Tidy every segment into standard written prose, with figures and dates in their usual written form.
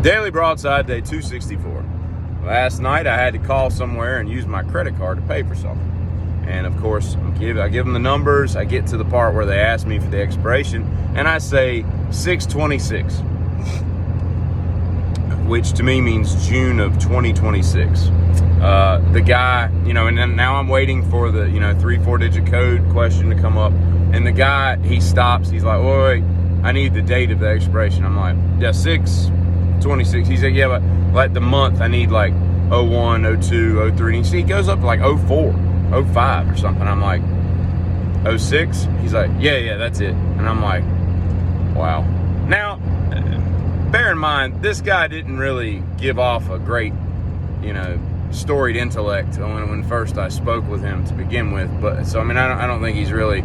Daily Broadside, day 264. Last night I had to call somewhere and use my credit card to pay for something. And of course, I give them the numbers. I get to the part where they ask me for the expiration, and I say 6/26, which to me means June of 2026. The guy, and then now I'm waiting for the, 3-4 digit code question to come up. And the guy, he stops. He's like, wait, I need the date of the expiration. I'm like, yeah, 6/26. He said, yeah, but like the month, I need like 01, 02, 03. And he goes up to like 04, 05 or something. I'm like, 06? He's like, yeah, that's it. And I'm like, wow. Now, bear in mind, this guy didn't really give off a great, storied intellect when first I spoke with him to begin with. But so, I don't think he's really,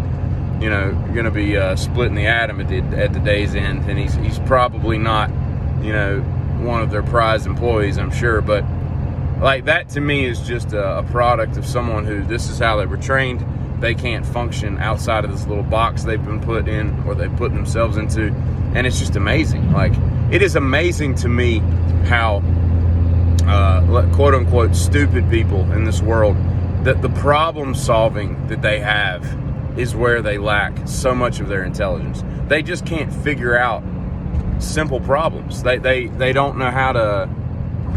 going to be splitting the atom at the day's end. And he's probably not, one of their prized employees, I'm sure. But like that to me is just a product of someone who, this is how they were trained. They can't function outside of this little box they've been put in, or they put themselves into. And it's just amazing. Like, it is amazing to me how quote unquote stupid people in this world, that the problem solving that they have is where they lack so much of their intelligence. They just can't figure out simple problems. They don't know how to.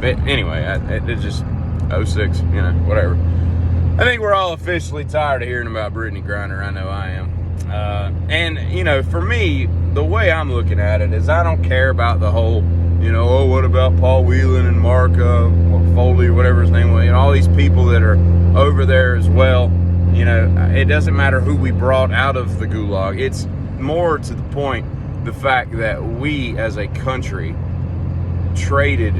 But anyway, it just 06, whatever. I think we're all officially tired of hearing about Brittany Griner. I know I am. And for me, the way I'm looking at it is I don't care about the whole, what about Paul Whelan and Mark Foley, whatever his name was, all these people that are over there as well. It doesn't matter who we brought out of the gulag. It's more to the point, the fact that we as a country traded,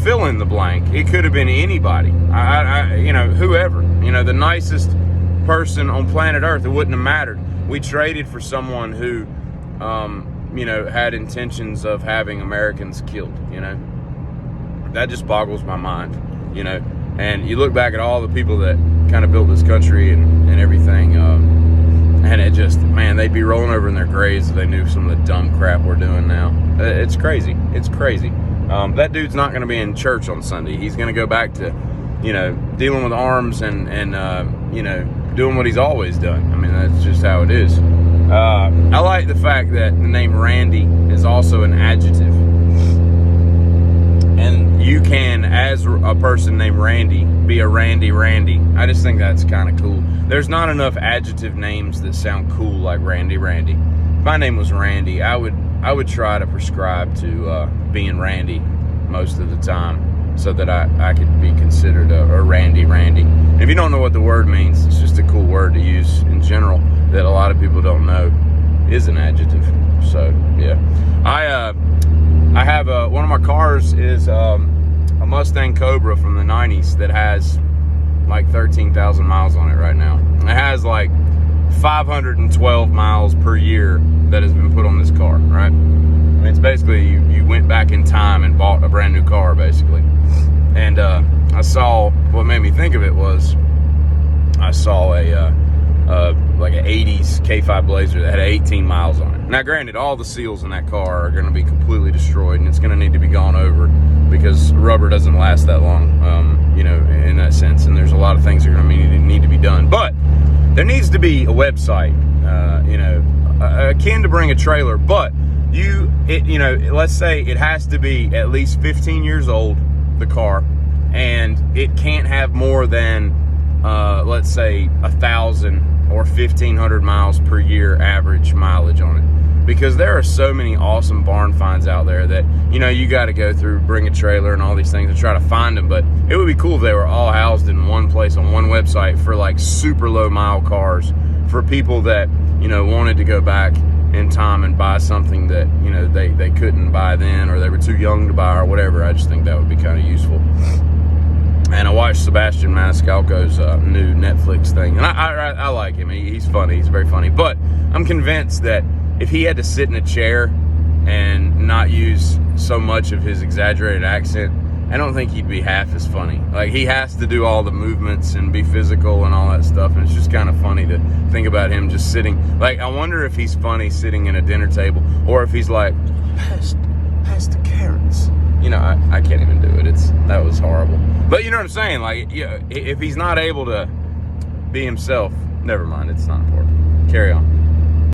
fill in the blank. It could have been anybody, whoever, the nicest person on planet Earth. It wouldn't have mattered. We traded for someone who, had intentions of having Americans killed. That just boggles my mind. And you look back at all the people that kind of built this country and everything, and it just, man, they'd be rolling over in their graves if they knew some of the dumb crap we're doing now. It's crazy. It's crazy. That dude's not going to be in church on Sunday. He's going to go back to, dealing with arms and doing what he's always done. That's just how it is. I like the fact that the name Randy is also an adjective. And you can, as a person named Randy, be a Randy. I just think that's kind of cool. There's not enough adjective names that sound cool like Randy. If my name was Randy, I would try to prescribe to being Randy most of the time, so that I could be considered a Randy. And if you don't know what the word means, it's just a cool word to use in general that a lot of people don't know is an adjective. So yeah, I have one of my cars is a Mustang Cobra from the 90s that has like 13,000 miles on it right now. It has like 512 miles per year that has been put on this car, right? It's basically you went back in time and bought a brand new car, basically. And I saw, what made me think of it was, I saw like an 80s K5 Blazer that had 18 miles on it. Now, granted, all the seals in that car are going to be completely destroyed, and it's going to need to be gone over because rubber doesn't last that long, in that sense. And there's a lot of things that are going to need to be done. But there needs to be a website, akin to bring a trailer, but let's say it has to be at least 15 years old, the car, and it can't have more than, let's say, 1,000 or 1,500 miles per year average mileage on it. Because there are so many awesome barn finds out there that, you got to go through, bring a trailer and all these things to try to find them. But it would be cool if they were all housed in one place on one website for like super low mile cars, for people that, wanted to go back in time and buy something that, they couldn't buy then, or they were too young to buy, or whatever. I just think that would be kind of useful. And I watched Sebastian Maniscalco's new Netflix thing, and I like him. He's funny. He's very funny. But I'm convinced that if he had to sit in a chair and not use so much of his exaggerated accent, I don't think he'd be half as funny. Like, he has to do all the movements and be physical and all that stuff, and it's just kind of funny to think about him just sitting. Like, I wonder if he's funny sitting at a dinner table, or if he's like, pass the carrots. I can't even do it. That was horrible. But you know what I'm saying? Like, yeah, if he's not able to be himself, never mind. It's not important. Carry on.